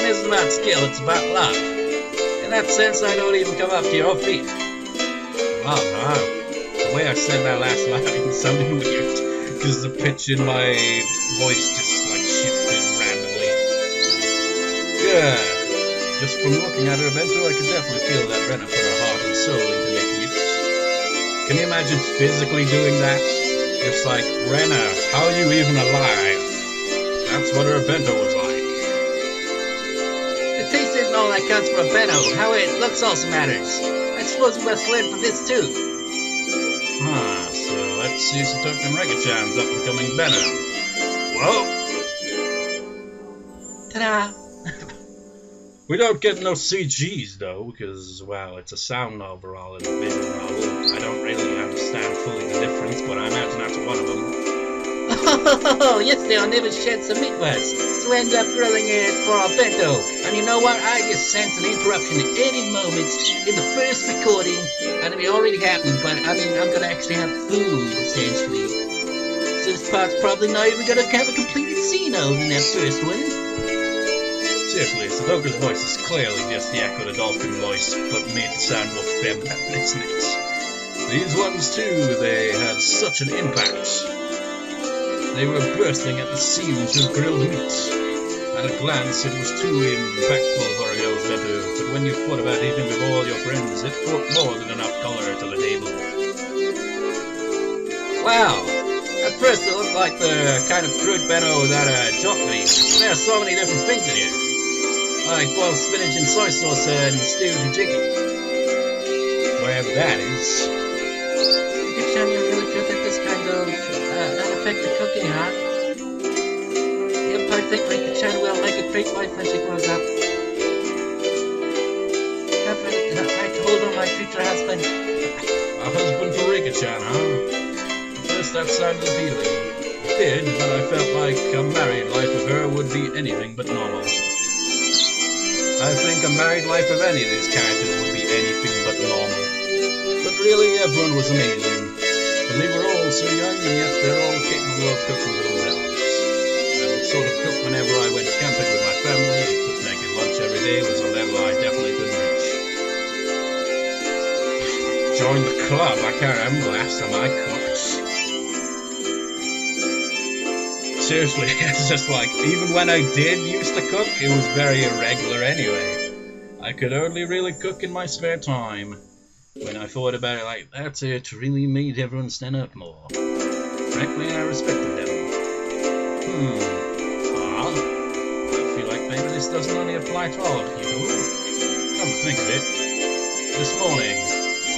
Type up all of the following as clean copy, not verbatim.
cooking isn't about skill, it's about love. In that sense, I don't even come up to your feet. Love, huh? The way I said that last line sounded weird, because the pitch in my voice just like shifted randomly. Yeah, just from looking at her bento, I could definitely feel that Renna put her heart and soul into making it. Can you imagine physically doing that? Just like, Renna, how are you even alive? That's what her bento was like. The taste isn't all that counts for a bento. How it looks also matters. I suppose we must learn from this too. So let's see Satoko and Regichan's up and coming bento. Whoa! Ta-da! We don't get no CGs though, because, well, it's a sound novel and a visual novel. I don't really understand fully the difference, but I imagine that's one of them. Oh, yesterday I never shed some meat was, so I ended up grilling it for our bento. And you know what? I just sensed an interruption at any moment in the first recording, and it already happened, but I mean, I'm gonna actually have food, essentially. So this part's probably not even gonna have a completed scene over in that first one. Seriously, Satoko's voice is clearly just the echo of the dolphin voice, but made to sound more feminine, isn't it? These ones too, they had such an impact. They were bursting at the seams with grilled meat. At a glance, it was too impactful for a girl's bento, but when you thought about eating with all your friends, it brought more than enough color to the table. Wow! At first it looked like the kind of fruit bento that Jock made. There are so many different things in here. Like boiled spinach and soy sauce and stewed chicken. Wherever that is. You're really good at this kind of unaffected cooking, huh? Yep, I think Rika-chan will make a great wife when she grows up. I told her my future husband. A husband for Rika-chan, huh? At first that sounded appealing. It did, but I felt like a married life with her would be anything but normal. I think a married life of any of these characters would be anything but normal. But really, everyone was amazing. And they were all so young, and yet they're all capable of cooking for themselves. I would sort of cook whenever I went camping with my family, but making lunch every day was a level I definitely couldn't reach. Join the club, I can't remember the last time I cooked. Seriously, it's just like, even when I did used to cook, it was very irregular anyway. I could only really cook in my spare time. When I thought about it, like, that's it, really made everyone stand up more. Frankly, I respected them. I feel like maybe this doesn't only apply to all people. Come to think of it, this morning,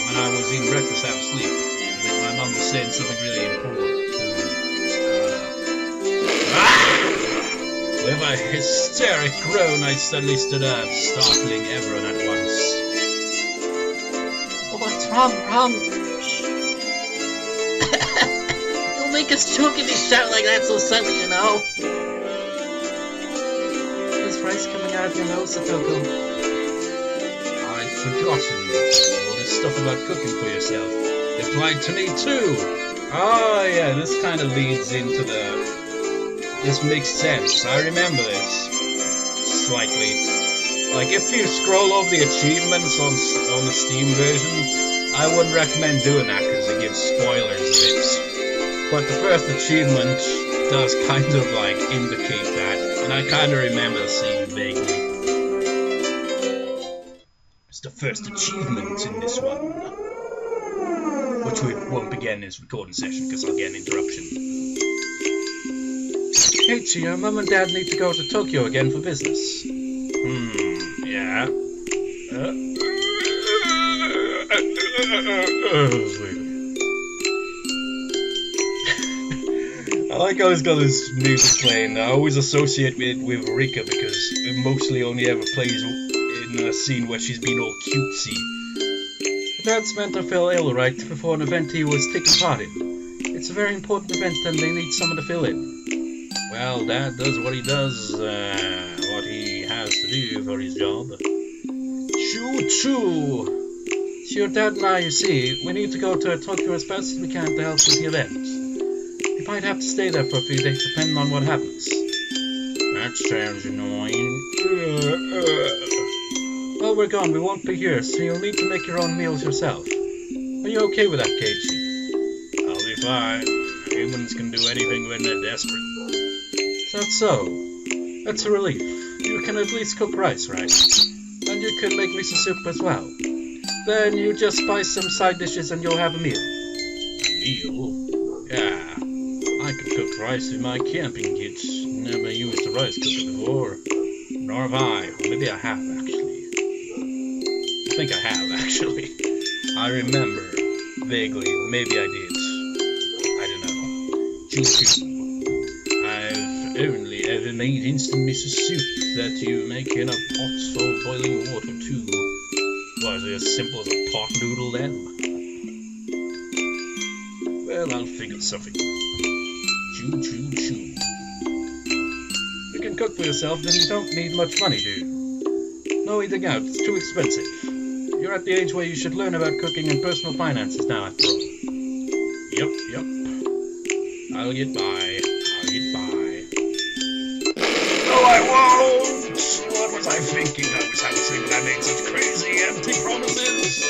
when I was eating breakfast out of sleep, I think my mum was saying something really important. With a hysteric groan, I suddenly stood up, startling everyone at once. What's wrong? You'll make us choke if you shout like that so suddenly, you know. There's rice coming out of your nose, Satoko. I'd forgotten. All this stuff about cooking for yourself. It applied to me too. Oh yeah, this kind of leads into the... This makes sense. I remember this. Slightly. Like, if you scroll over the achievements on the Steam version, I wouldn't recommend doing that because it gives spoilers a bit. But the first achievement does kind of, like, indicate that, and I kind of remember the scene vaguely. It's the first achievement in this one, which we won't begin this recording session because I'll get an interruption. Keiichi, your mum and dad need to go to Tokyo again for business. Yeah. I like how he's got this music playing. I always associate it with Rika because it mostly only ever plays in a scene where she's been all cutesy. Dad's meant to fell ill right before an event he was taking part in. It's a very important event and they need someone to fill in. Well, Dad does what he does, what he has to do for his job. Choo-choo! It's your dad and I, you see. We need to go to Tokyo as fast as we can to help with the event. We might have to stay there for a few days depending on what happens. That sounds annoying. while we're gone, we won't be here, so you'll need to make your own meals yourself. Are you okay with that, Keiichi? I'll be fine. Humans can do anything when they're desperate. Is that so? That's a relief. You can at least cook rice, right? And you can make miso soup as well. Then you just spice some side dishes and you'll have a meal. A meal? Yeah. I can cook rice in my camping kit. Never used a rice cooker before. Nor have I. Or maybe I have, actually. I think I have, actually. I remember. Vaguely. Maybe I did. I don't know. Choo-choo. I've only ever made instant miso soup that you make in a pot for boiling water too. Was it as simple as a pot noodle then? Well, I'll think of something. Choo-choo-choo. You can cook for yourself, then you don't need much money, do you? No eating out, it's too expensive. You're at the age where you should learn about cooking and personal finances now, after all. Yep. I'll get by. No, I won't! What was I thinking? I was hallucinating when I made such crazy, empty promises.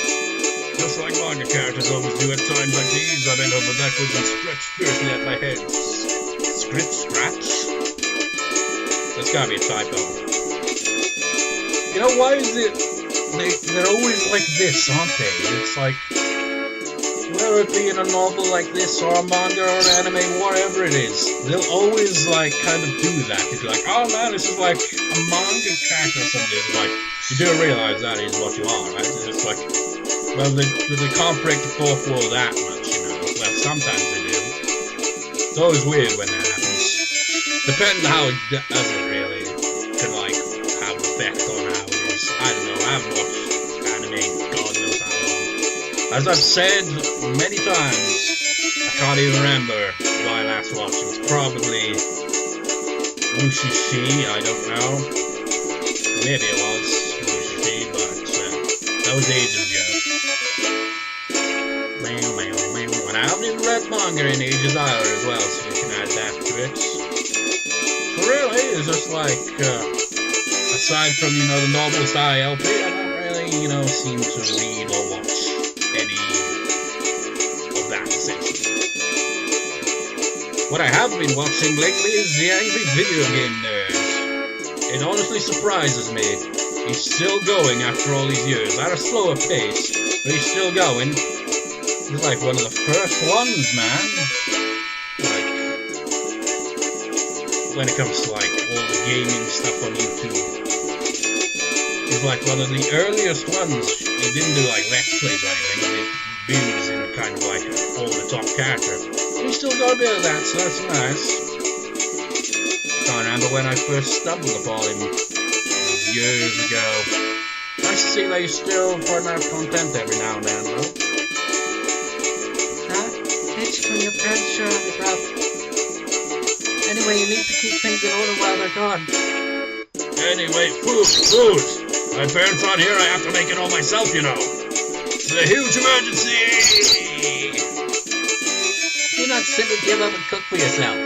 Just like manga characters always do at times like these, I bent over backwards and stretched fiercely at my head. Scratch? There's gotta be a typo. You know, why is it... They're always like this, aren't they? It's like... whether it be in a novel like this, or a manga, or an anime, whatever it is, they'll always, like, kind of do that. It's like, oh man, this is like a manga character or something. It's like, you do realize that is what you are, right? It's just like, well, they can't break the fourth wall that much, you know. Well, sometimes they do. It's always weird when that happens. Depending on how it does it, really, can, like, have an effect on how it is. I don't know, I haven't watched anime God knows how long. As I've said many times, I can't even remember why I last watched it. It was probably Mushishi, I don't know. Maybe it was Mushishi, but that was ages ago. And I haven't even read manga in ages either as well, so you can add that to it. So really, it's just like, aside from, you know, the novel style LP, I don't really, you know, seem to read or watch any of that, essentially. What I have been watching lately is the Angry Video Game Nerd. It honestly surprises me. He's still going after all these years, at a slower pace, but he's still going. He's like one of the first ones, man. Like, when it comes to like all the gaming stuff on YouTube. He's like one of the earliest ones. He didn't do like Let's Plays or anything. He did views in kind of like an over-the-top character. But he still got a bit of that, so that's nice. Can't remember when I first stumbled upon him. It was years ago. Nice to see that he's still putting out content every now and then, though. From your pants, sure, it's rough. Anyway, you need to keep things in order while they're gone. Anyway, food! My parents aren't here, I have to make it all myself, you know. It's a huge emergency! Do not simply give up and cook for yourself.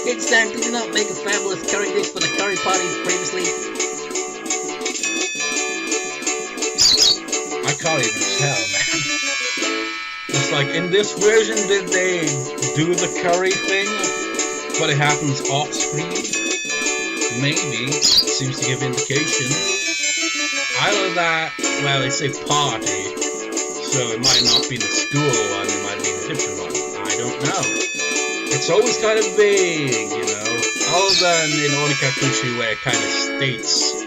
Instead, did you not make a fabulous curry dish for the curry party previously? I can't even tell, man. It's like, in this version, did they do the curry thing, but it happens off screen? Maybe. Seems to give indication. Either that, well, they say party, so it might not be the school one, it might be the different one. I don't know. It's always kind of vague, you know, other than in Onikakushi where it kind of states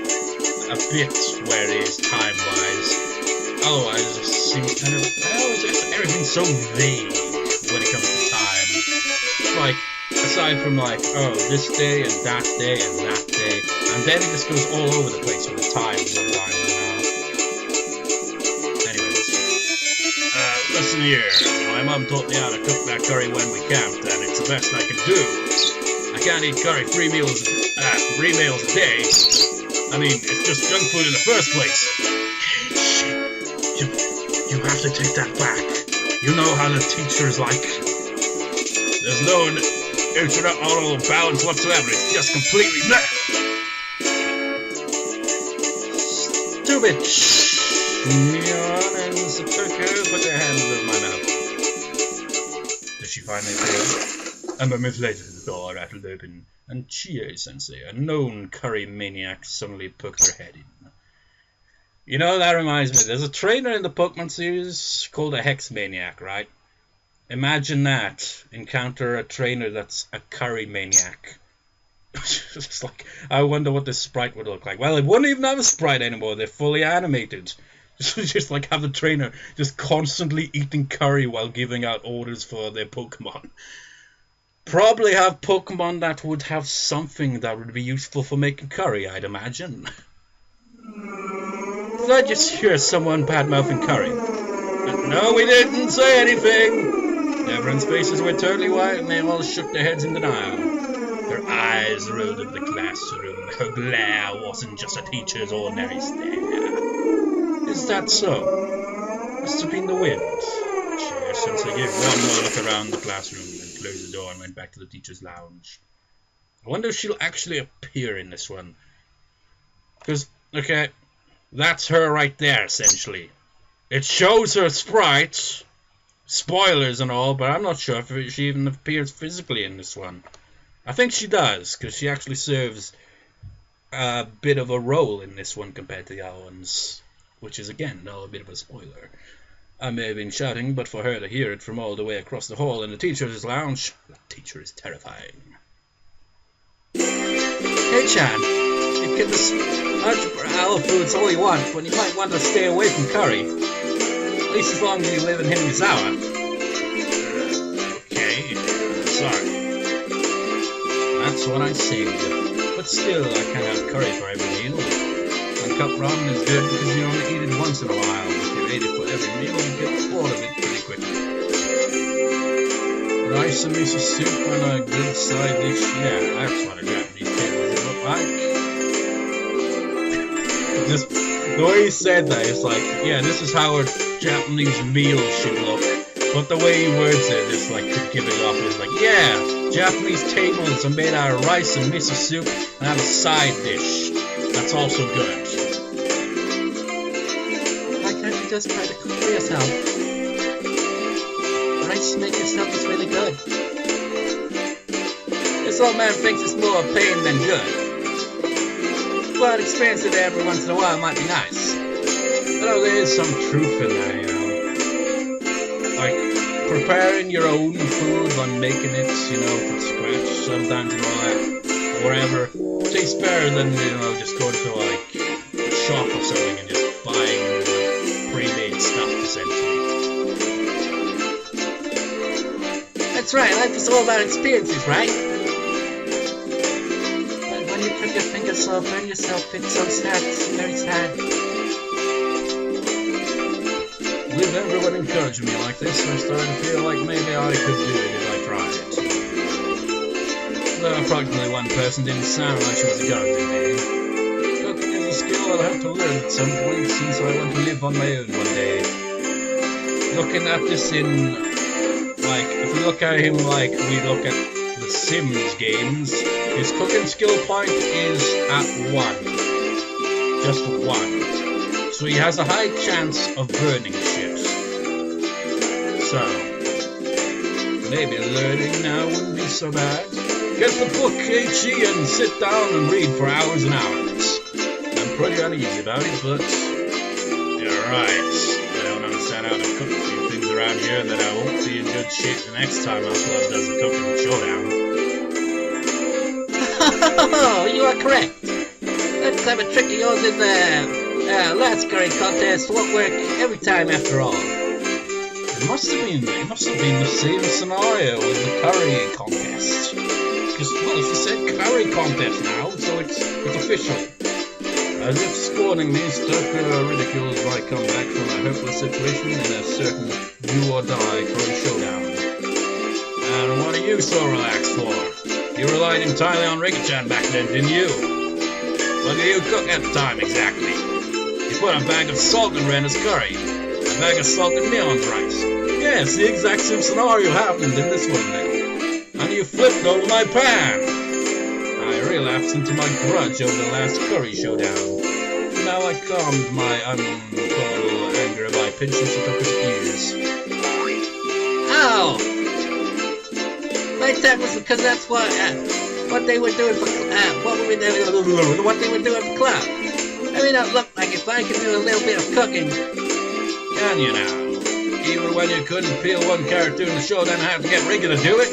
a bit where it is time-wise. Otherwise, it just seems kind of, everything's so vague when it comes to time. It's like, aside from like, oh, this day and that day and that day, and then it just goes all over the place with the times sometimes, you know. Anyways, listen here, my mom taught me how to cook that curry when we camped, and it's the best I can do. I can't eat curry 3 meals a day. I mean, it's just junk food in the first place. You have to take that back. You know how the teacher's like. There's no nutritional balance whatsoever. It's just completely bleh. stupid! Neon and Satoko put their hands over my mouth. Does she finally appear? A moment later, the door rattled open, and Chie-sensei, a known curry maniac, suddenly poked her head in. You know, that reminds me, there's a trainer in the Pokemon series called a Hex Maniac, right? Imagine that. Encounter a trainer that's a curry maniac. It's like, I wonder what this sprite would look like. Well, it wouldn't even have a sprite anymore. They're fully animated. Just like have the trainer just constantly eating curry while giving out orders for their Pokemon. Probably have Pokemon that would have something that would be useful for making curry, I'd imagine. Did I just hear someone bad-mouthing curry? No, we didn't say anything! Everyone's faces were totally white and they all shook their heads in denial. Her eyes rolled over the classroom. Her glare wasn't just a teacher's ordinary stare. Is that so? Must have been the wind. Chie-sensei gave one more look around the classroom, then closed the door and went back to the teacher's lounge. I wonder if she'll actually appear in this one. Because, okay, that's her right there, essentially. It shows her sprite, spoilers and all, but I'm not sure if she even appears physically in this one. I think she does, because she actually serves a bit of a role in this one compared to the other ones, which is, again, a bit of a spoiler. I may have been shouting, but for her to hear it from all the way across the hall in the teacher's lounge, the teacher is terrifying. Hey, Chan, you can just algebra owl foods all you want, but you might want to stay away from curry. At least as long as you live in Higurashi. Okay, sorry. That's what I saved. But still, I can't have curry for every meal. And cup ramen is good because you only eat it once in a while. If you ate it for every meal, you get bored of it pretty quickly. Rice and miso soup and a good side dish. Yeah, that's what a Japanese table would look like. Just the way he said that, it's like, yeah, this is how a Japanese meal should look. But the way he words it, it's like, could give it off. It's like, yeah, Japanese tables are made out of rice and miso soup and have a side dish. That's also good. Why can't you just try to cook for yourself? Rice make yourself is really good. This old man thinks it's more pain than good. But experiencing it every once in a while might be nice. But there is some truth in that, you know. Like, preparing your own food and making it, you know, from scratch sometimes and all that, whatever, tastes better than, you know, just going to, like, a shop or something and just buying pre-made stuff, essentially. That's right, life is all about experiences, right? But when you cut your fingers off, burn yourself, it's so sad, it's very sad. With everyone encouraging me like this, I started to feel like maybe I could do it if I tried. Though approximately one person didn't sound like she was a guarantee me. Cooking is a skill I'll have to learn at some point since I want to live on my own one day. Looking at this in, like, if we look at him like we look at the Sims games, his cooking skill point is at 1. Just 1. So he has a high chance of burning shit. So, maybe learning now wouldn't be so bad. Get the book, Keiichi, and sit down and read for hours and hours. I'm pretty uneasy about it, but you're right. I don't understand how to cook a few things around here that I won't be in good shape the next time our club does the cooking showdown. Oh, you are correct. That clever trick of yours in the last curry contest won't work every time after all. It must have been the same scenario with the curry contest. Because, well, she said curry contest now, so it's official. As if scorning me, Satoko ridicules my comeback from a hopeless situation in a certain do-or-die curry showdown. And what are you so relaxed for? You relied entirely on Rika-chan back then, didn't you? What did you cook at the time, exactly? You put a bag of salt in Renna's curry, a bag of salt in Neon's rice. Yes, the exact same scenario happened in this one then. And you flipped over my pan! I relapsed into my grudge over the last curry showdown. now I calmed my uncontrollable anger by pinching Satoko's ears. Oh! I thought it was because that's what they were doing for what they were doing for club. I mean, it looked like if I could do a little bit of cooking. Can you now? Even when you couldn't peel one character in the show, then have to get Rigger to do it?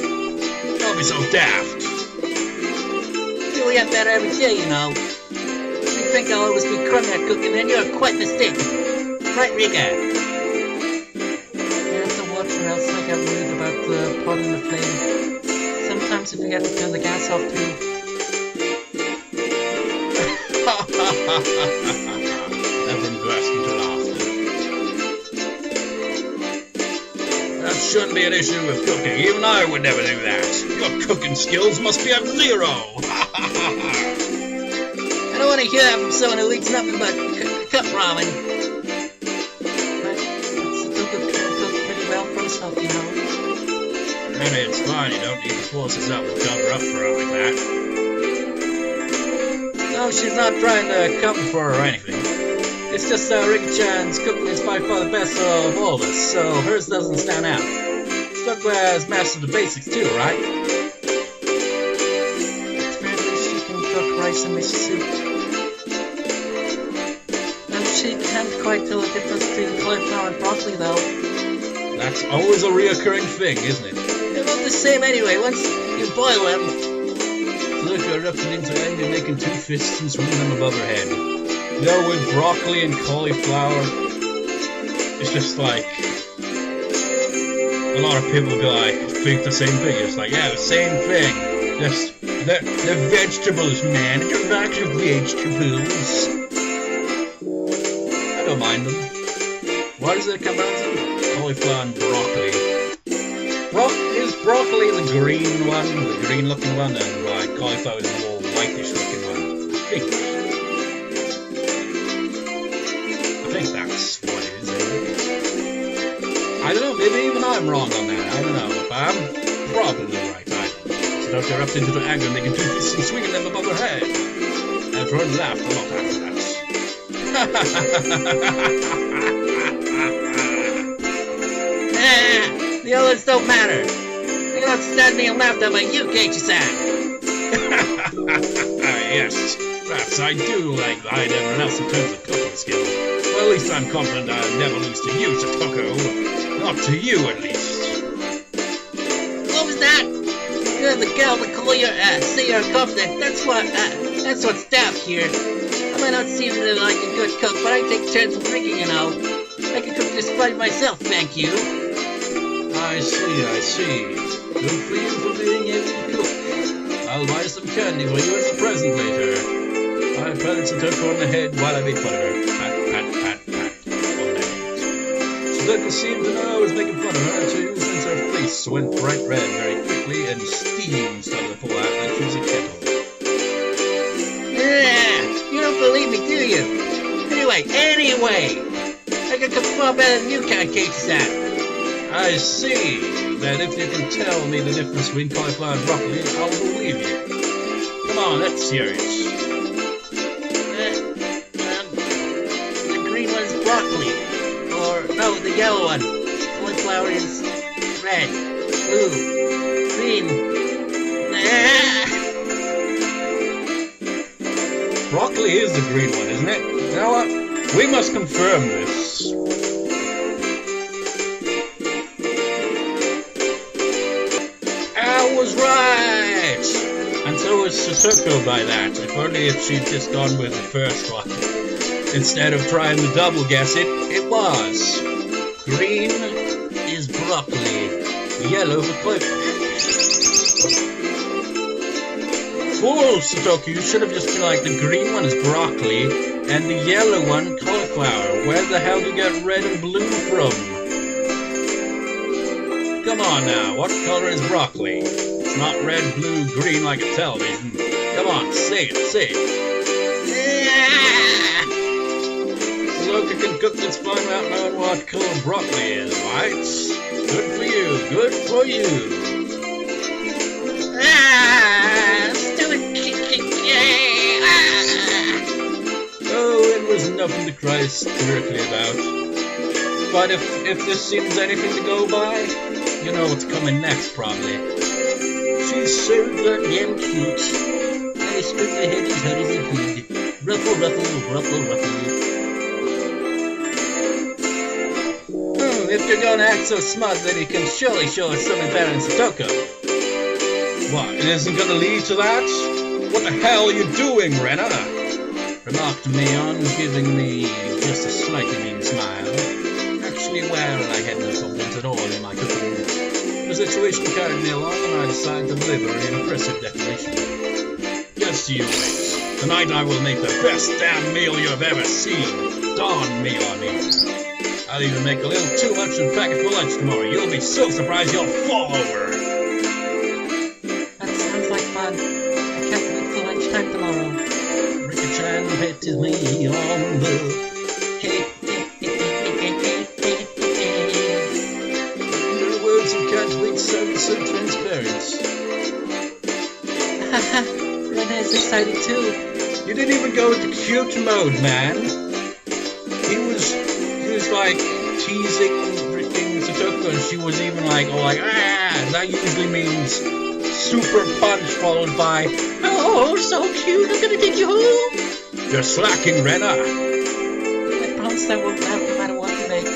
Don't be so daft. Do we get better every day, you know? You think I'll always be crummy at cooking, then you're quite mistaken. Right, Rigger? You have to watch or else I get worried about the pot in the flame. Sometimes you forget to turn the gas off too. Everyone burst into laughter. That shouldn't be an issue with cooking. Even I would never do that. Your cooking skills must be at 0. I don't want to hear that from someone who eats nothing but cup ramen. But Satoko can cook pretty well for himself, you know. Maybe it's fine. You don't need to force yourself to cover up for her like that. No, she's not trying to cover for her or anything. It's just Rigger-chan's cooking is by far the best of all of us, so hers doesn't stand out. Satoko has mastered the basics too, right? At the very least, she can cook rice and miso soup. And she can't quite tell the difference between cauliflower and broccoli, though. That's always a reoccurring thing, isn't it? They're both the same anyway. Once you boil them, Satoko erupted into anger, making 2 fists and swinging them above her head. You know, with broccoli and cauliflower, it's just like a lot of people go like think the same thing. It's like, yeah, the same thing. Just they're vegetables, man. They're not your vegetables. I don't mind them. What does it come out to? Cauliflower and broccoli. Is broccoli the green one, the green looking one, and like cauliflower is the more whitish looking one? I think that's what it is, isn't it? I don't know, maybe even I'm wrong on that. I don't know, but I'm probably right. Satoko erupted into anger, making 2 fists and swinging them above her head. Everyone laughed a lot after that. the others don't matter. They don't stand being laughed at by you, Keiichi-san. Yes, perhaps I do like everyone else in terms of cooking skill. Well, at least I'm confident I'll never lose to you, Satoko. Not to you, at least. What was that? You're the girl to call your say you're confident. That's what's daft here. I might not seem to like a good cook, but I take turns in drinking, you know. I can cook just fine myself, thank you. I see. Good for you for being able to cook. I'll buy some candy for you as a present later. I patted Satoko on the head while I made fun of her. Pat, pat, pat, pat. On the head. Satoko seemed to know I was making fun of her too, since her face went bright red very quickly and steam started to pull out like she was a kettle. You don't believe me, do you? Anyway, I can cook far better than you can, Keiichi-san. I see that if you can tell me the difference between cauliflower and broccoli, I'll believe you. Come on, let's hear it. The green one's broccoli. Or, no, the yellow one. Cauliflower is red, blue, green. Broccoli is the green one, isn't it? You know what? We must confirm this. I was right! And so was Satoko by that. If only if she'd just gone with the first one. Instead of trying to double guess it, it was. Green is broccoli. Yellow for cauliflower. Fool, Satoko, you should have just been like, the green one is broccoli, and the yellow one, cauliflower. Where the hell do you get red and blue from? Come on now, what color is broccoli? It's not red, blue, green like a television. Come on, say it. Satoko can cook this fun without knowing what color broccoli is, right? Good for you, good for you. Stupid. Oh, and was nothing to cry hysterically about. But if this seems anything to go by, you know what's coming next, probably. She's so goddamn cute. I stroke her head as hard as I could. Ruffle, ruffle, ruffle, ruffle. If you're gonna act so smart, then you can surely show us something better than Satoko. What, it isn't gonna lead to that? What the hell are you doing, Rena? Remarked Mayon, giving me just a slightly mean smile. Actually, well, I had no confidence at all in my cooking. The situation carried me along, and I decided to deliver an impressive declaration. Yes, you wait. Tonight I will make the best damn meal you've ever seen. Darn me on it. I'll even make a little too much and pack it for lunch tomorrow. You'll be so surprised you'll fall over. That sounds like fun. I can't wait for lunchtime tomorrow. Ricky-chan petted me on the... Your words of can't wait sound so transparent. Haha, Rene's excited too. You didn't even go into cute mode, man. He was like teasing freaking Satoko, and she was even like, oh, like, ah, that usually means super punch followed by, oh, so cute, I'm gonna take you home. You're slacking, Rena. I promise I won't laugh no matter what you make.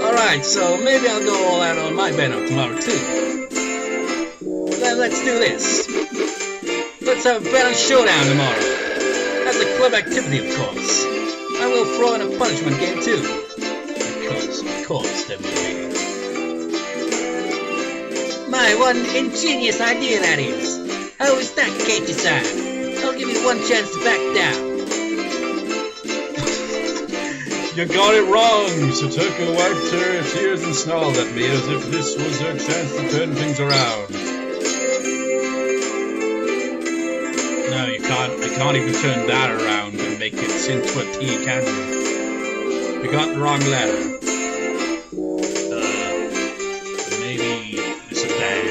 Alright, so maybe I'll go all out on my Beno tomorrow too. Then let's do this. Let's have a Beno showdown tomorrow. As a club activity, of course. I will throw in a punishment game too. Of course, there will be. My, what an ingenious idea that is. How is that, Keiichi-san? I'll give you one chance to back down. You got it wrong. Satoko wiped her tears and snarled at me as if this was her chance to turn things around. No, you can't. I can't even turn that around and make it into a tea, can you? You got the wrong letter. Maybe it's a bad.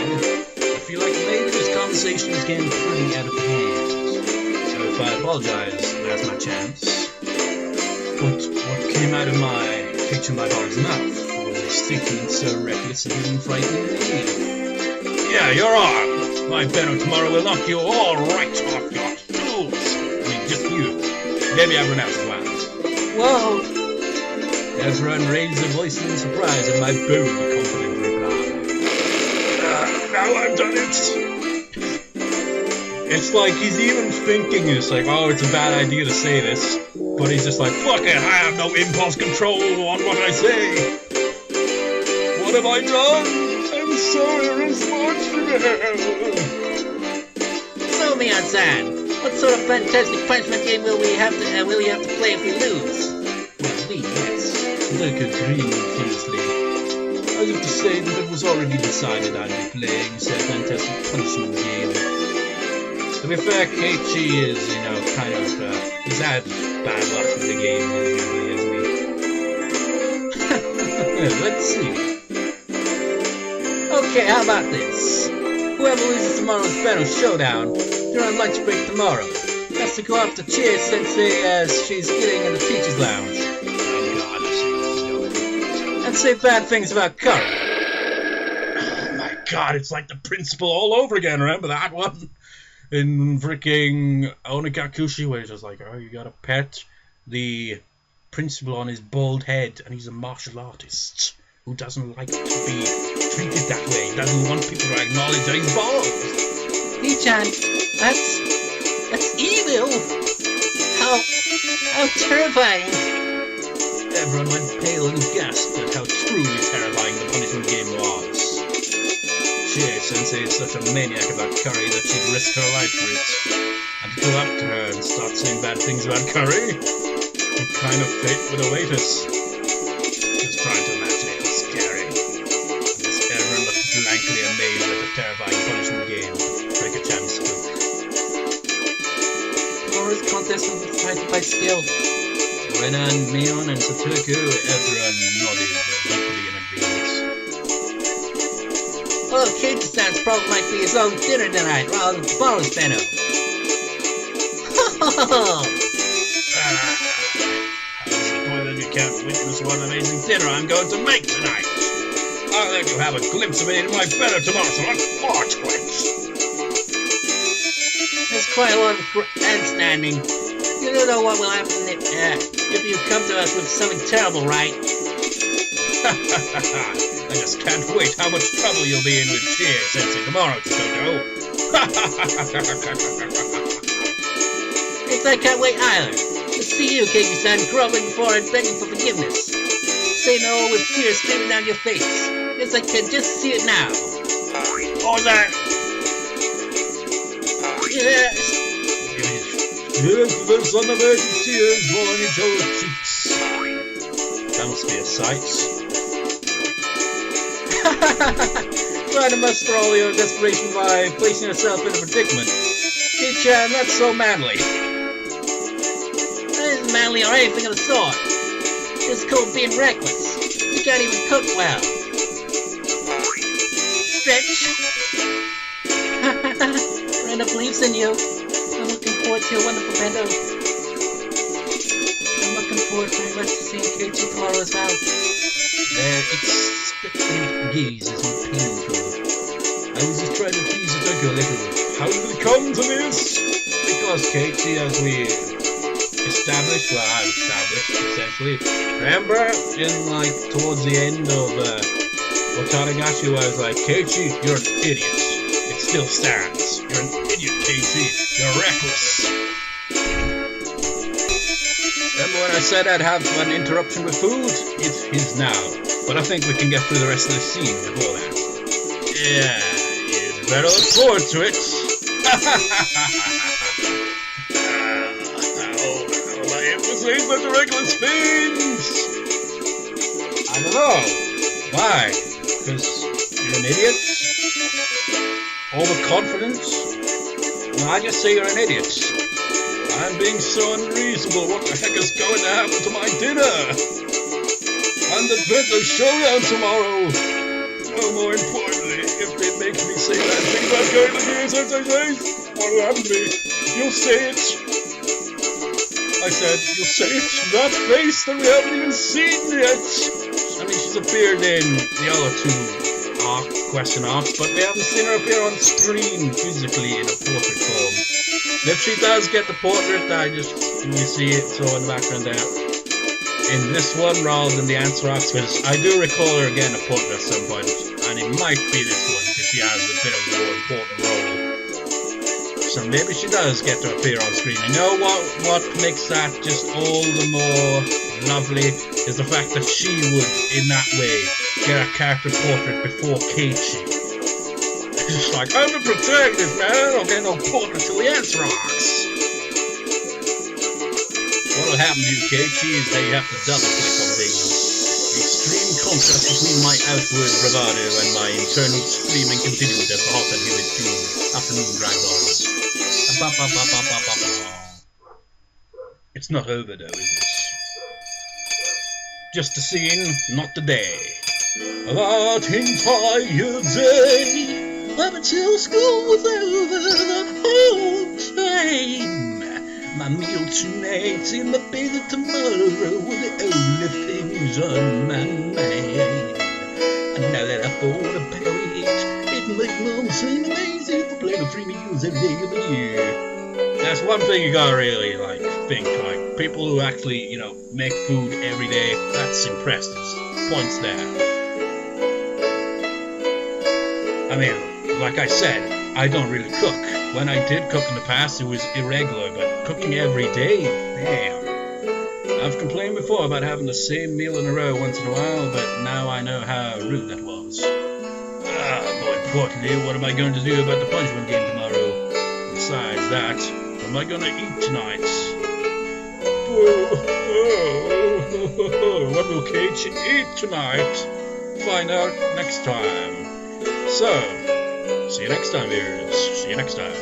I feel like maybe this conversation is getting pretty out of hand. So if I apologize, that's my chance. But what came out of my Keiichi my daughter's mouth was a statement so reckless and even frightening me. Yeah, you're on. My Beno tomorrow will knock you all right off your stools. I mean, just you. Maybe everyone else as well. Whoa. Everyone raised their voice in surprise at my bold, confident reply. Now I've done it. It's like he's even thinking it's like, oh, it's a bad idea to say this. But he's just like, fuck it, I have no impulse control on what I say. What have I done? I'm so irresponsible. So, Mian-san, what sort of fantastic punishment game will you have to play if we lose? Well, yes. Satoko grinned fiercely, as if to say that it was already decided I'd be playing said fantastic punishment game. To be fair, Keiichi is, you know, kind of, he's had bad luck with the game usually, isn't he? Let's see. Okay, how about this? Whoever loses tomorrow's Beno showdown during lunch break tomorrow has to go up to cheer Sensei as she's getting in the teacher's lounge. Oh God, I see what he's doing. And say bad things about Curry. Oh my God, it's like the principal all over again. Remember that one? In freaking Onagakushi, where he's just like, oh, you gotta pet the principal on his bald head, and he's a martial artist who doesn't like to be treated that way. He doesn't want people to acknowledge that he's bald. Hee-chan, that's evil. How terrifying. Everyone went pale and gasped at how truly terrifying the punishment game was. Sensei is such a maniac about Curry that she'd risk her life for it. And to go up to her and start saying bad things about Curry? What kind of fate would await us? Just trying to imagine how scary. And as everyone looked blankly amazed at the terrifying punishment game, Ricky-chan spoke. Tomorrow's contest will be decided by skill. Rena and Mion and Satoko, everyone nodded equally in agreement. Well, Keiichi-san's problem might be his own dinner tonight rather than tomorrow's Beno. can't witness what amazing dinner I'm going to make tonight. I'll let you have a glimpse of it in my better tomorrow, so I'm far twins. There's quite a lot of grandstanding. You don't know what will happen if you come to us with something terrible, right? I just can't wait how much trouble you'll be in with Cheer Sensei tomorrow, Satoko. Thanks, I can't wait either. To see you, Keiichi-san, groveling before and begging for forgiveness. Say no with tears streaming down your face. Yes, I can just see it now. What was that? Yes. Yes, the son of urgent tears rolling each other's cheeks. That must be a sight. Trying to muster all your desperation by placing yourself in a predicament. Keiichi-chan, that's so manly. That isn't manly or anything of the sort. It's called being reckless. You can't even cook well. Stretch. Brenda believes in you. I'm looking forward to your wonderful bento. I'm looking forward very much to seeing Keiichi tomorrow as well. Their expectant gaze isn't painful. I was just trying to tease Satoko a little. How did it come to this? Because Keiichi, as we established, well, I've established essentially. Remember, in like towards the end of Tatarigoroshi, where I was like, Keiichi, you're an idiot. It still stands. You're an idiot, Keiichi. You're reckless. Remember when I said I'd have an interruption with food? It is now. But I think we can get through the rest of the scene before that. Yeah, you'd better look forward to it. How am I able to say such reckless things? I don't know. Why? Because you're an idiot? Overconfident? No, I just say you're an idiot. I'm being so unreasonable. What the heck is going to happen to my dinner? And the bento showdown tomorrow. No, more importantly, if they make me say that thing about going to the exercise, what will happen to me? You'll say it. I said, you'll say it. That face that we haven't even seen yet. I mean, she's appeared in the other two question arcs, but we haven't seen her appear on screen physically in a portrait form. And if she does get the portrait, we see it so in the background there. In this one, rather than the answer arcs, because I do recall her again a portrait at some point, and it might be this one because she has a bit of a more important role. So maybe she does get to appear on screen. And you know what makes that just all the more lovely is the fact that she would, in that way, get a character portrait before Keiichi. It's just like, I'm the protagonist, man. I don't get no portrait till the answer arcs. What'll happen to you, Keiichi, is that you have to double click on things. The extreme contrast between my outward bravado and my internal screaming continued as the hot and humid afternoon dragged on. It's not over though, is it? Just a scene, not the day. That entire day, up until school was over, the whole time. My meal tonight and my bed tomorrow were the only things on my mind. And now that I thought about it, it makes mom seem amazing for playing 3 meals every day of the year. That's one thing you gotta really think, people who actually, make food every day, that's impressive. Points there. I mean, like I said, I don't really cook. When I did cook in the past, it was irregular, but cooking every day, damn. I've complained before about having the same meal in a row once in a while, but now I know how rude that was. More importantly, what am I going to do about the punishment game tomorrow? Besides that, what am I going to eat tonight? What will Keiichi eat tonight? Find out next time. So, see you next time, viewers. See you next time.